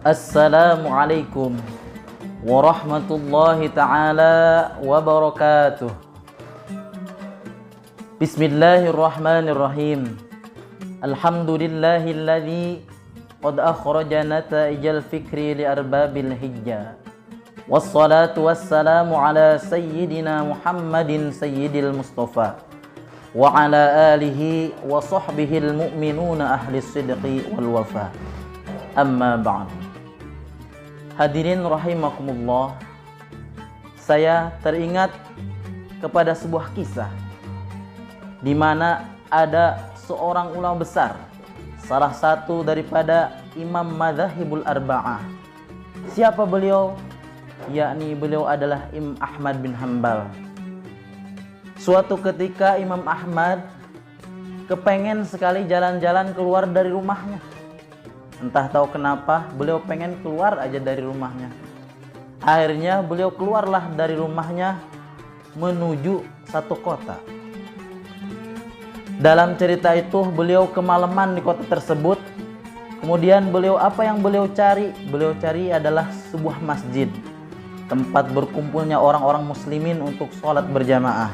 Assalamualaikum warahmatullahi ta'ala wabarakatuh. Bismillahirrahmanirrahim. Alhamdulillahilladzi qad akhraja nata'ijal fikri li arbabil hijjah. Wassalatu wassalamu ala sayyidina Muhammadin sayyidil Mustafa wa ala alihi wa sahbihil mu'minuna ahli sidqi wal wafa. Amma ba'd. Hadirin rahimakumullah, saya teringat kepada sebuah kisah di mana ada seorang ulama besar, salah satu daripada imam madzhabul arba'ah. Siapa beliau? Yakni beliau adalah Imam Ahmad bin Hanbal. Suatu ketika Imam Ahmad kepengen sekali jalan-jalan keluar dari rumahnya. Entah tahu kenapa beliau pengen keluar aja dari rumahnya. Akhirnya beliau keluarlah dari rumahnya menuju satu kota. Dalam cerita itu beliau kemalaman di kota tersebut. Kemudian apa yang beliau cari? Beliau cari adalah sebuah masjid, tempat berkumpulnya orang-orang muslimin untuk sholat berjamaah.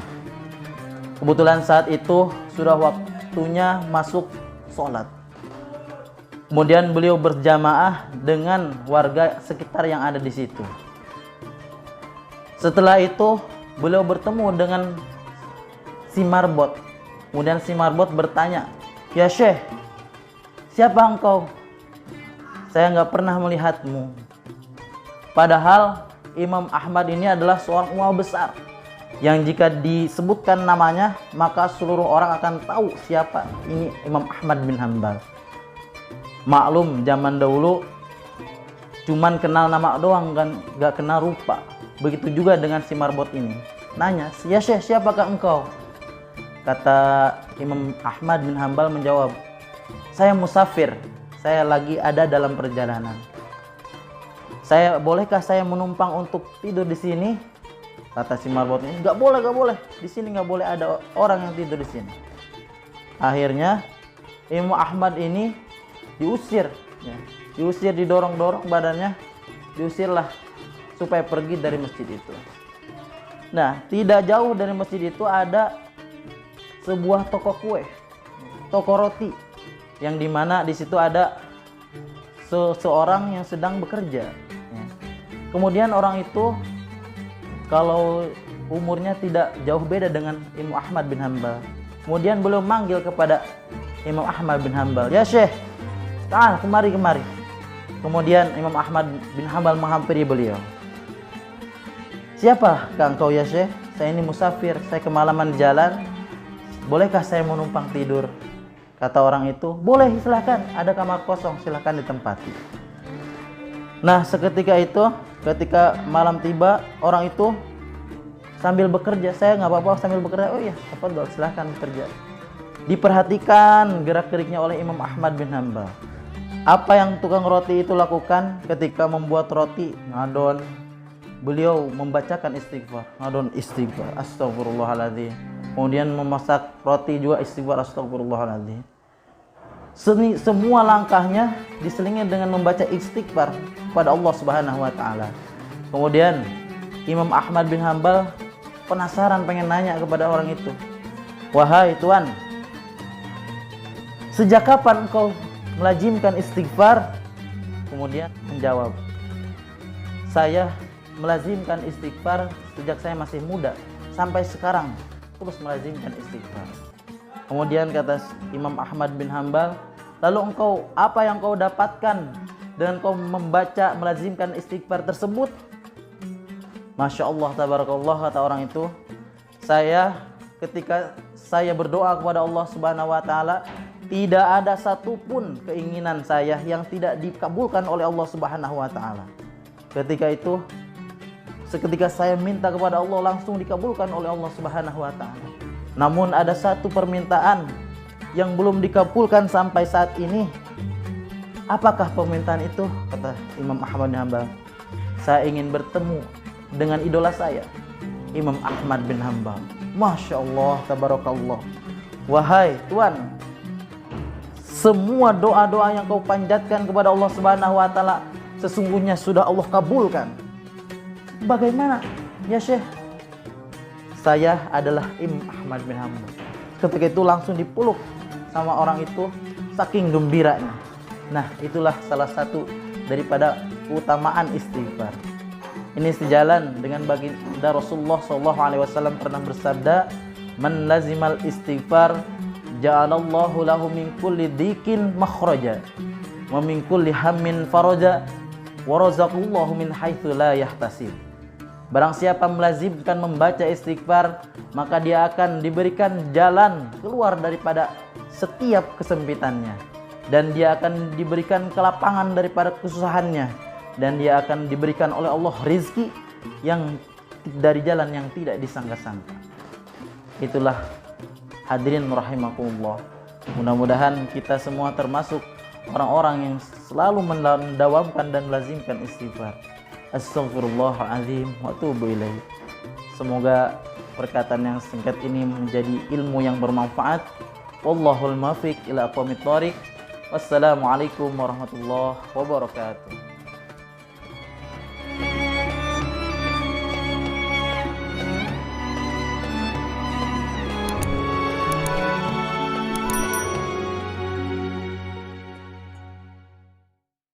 Kebetulan saat itu sudah waktunya masuk sholat. Kemudian beliau berjamaah dengan warga sekitar yang ada di situ. Setelah itu beliau bertemu dengan si Marbot. Kemudian si Marbot bertanya, "Ya Syekh, siapa engkau? Saya nggak pernah melihatmu." Padahal Imam Ahmad ini adalah seorang ulama besar yang jika disebutkan namanya maka seluruh orang akan tahu siapa ini Imam Ahmad bin Hanbal. Maklum zaman dahulu cuman kenal nama doang kan, gak kenal rupa. Begitu juga dengan si Marbot ini. Nanya, "Ya Syekh, siapakah engkau?" Kata Imam Ahmad bin Hanbal menjawab, "Saya musafir, saya lagi ada dalam perjalanan. Bolehkah saya menumpang untuk tidur di sini?" Kata si Marbot ini, "Gak boleh, gak boleh. Di sini gak boleh ada orang yang tidur di sini." Akhirnya Imam Ahmad ini diusir, didorong-dorong badannya, diusirlah supaya pergi dari masjid itu. Nah, tidak jauh dari masjid itu ada sebuah toko kue, toko roti, yang dimana di situ ada seseorang yang sedang bekerja. Kemudian orang itu kalau umurnya tidak jauh beda dengan Imam Ahmad bin Hanbal. Kemudian beliau manggil kepada Imam Ahmad bin Hanbal, "Ya Syekh, kemari." Kemudian Imam Ahmad bin Hanbal menghampiri beliau. "Siapa engkau ya Syekh? Saya ini musafir, saya kemalaman jalan. Bolehkah saya menumpang tidur?" Kata orang itu, "Boleh, silahkan. Ada kamar kosong, silahkan ditempati." Nah, seketika itu, ketika malam tiba, orang itu sambil bekerja. "Saya nggak apa-apa sambil bekerja." "Oh iya, apa silahkan bekerja." Diperhatikan gerak-geriknya oleh Imam Ahmad bin Hanbal. Apa yang tukang roti itu lakukan ketika membuat roti? Ngadon. Beliau membacakan istighfar. Ngadon istighfar, astagfirullahaladzim. Kemudian memasak roti juga istighfar, astagfirullahaladzim. Semua langkahnya diselingi dengan membaca istighfar kepada Allah Subhanahu wa taala. Kemudian Imam Ahmad bin Hanbal penasaran, pengen nanya kepada orang itu, "Wahai Tuan, sejak kapan engkau melazimkan istighfar?" Kemudian menjawab, "Saya melazimkan istighfar sejak saya masih muda sampai sekarang, terus melazimkan istighfar." Kemudian kata Imam Ahmad bin Hanbal, "Lalu apa yang kau dapatkan dengan kau membaca melazimkan istighfar tersebut?" "Masya Allah, tabarakallah," kata orang itu, ketika saya berdoa kepada Allah Subhanahu wa taala, tidak ada satupun keinginan saya yang tidak dikabulkan oleh Allah Subhanahu wa taala. Seketika saya minta kepada Allah, langsung dikabulkan oleh Allah Subhanahu wa taala. Namun ada satu permintaan yang belum dikabulkan sampai saat ini. Apakah permintaan itu? Kata Imam Ahmad bin Hanbal, "Saya ingin bertemu dengan idola saya, Imam Ahmad bin Hanbal." Masya Allah, tabarakallah. Wahai Tuan, semua doa-doa yang kau panjatkan kepada Allah Subhanahu wa taala sesungguhnya sudah Allah kabulkan. Bagaimana? Ya Syekh, saya adalah Imam Ahmad bin Hanbal. Ketika itu langsung dipeluk sama orang itu, saking gembiranya. Nah, itulah salah satu daripada keutamaan istighfar. Ini sejalan dengan baginda Rasulullah SAW pernah bersabda, "Man lazimal istighfar ja'alallahu lahu min kulli dhikin makhraja wa min kulli hammin faraja wa razaqallahu min haitsu la yahtasib." Barang siapa melazimkan membaca istighfar, maka dia akan diberikan jalan keluar daripada setiap kesempitannya, dan dia akan diberikan kelapangan daripada kesusahannya, dan dia akan diberikan oleh Allah rizki yang dari jalan yang tidak disangka-sangka. Itulah hadirin rahimakumullah. Mudah-mudahan kita semua termasuk orang-orang yang selalu mendawamkan dan melazimkan istighfar. Astaghfirullahaladzim wa atubu ilaih. Semoga perkataan yang singkat ini menjadi ilmu yang bermanfaat. Wallahul muwaffiq ila aqwamit thoriq. Wassalamualaikum warahmatullahi wabarakatuh.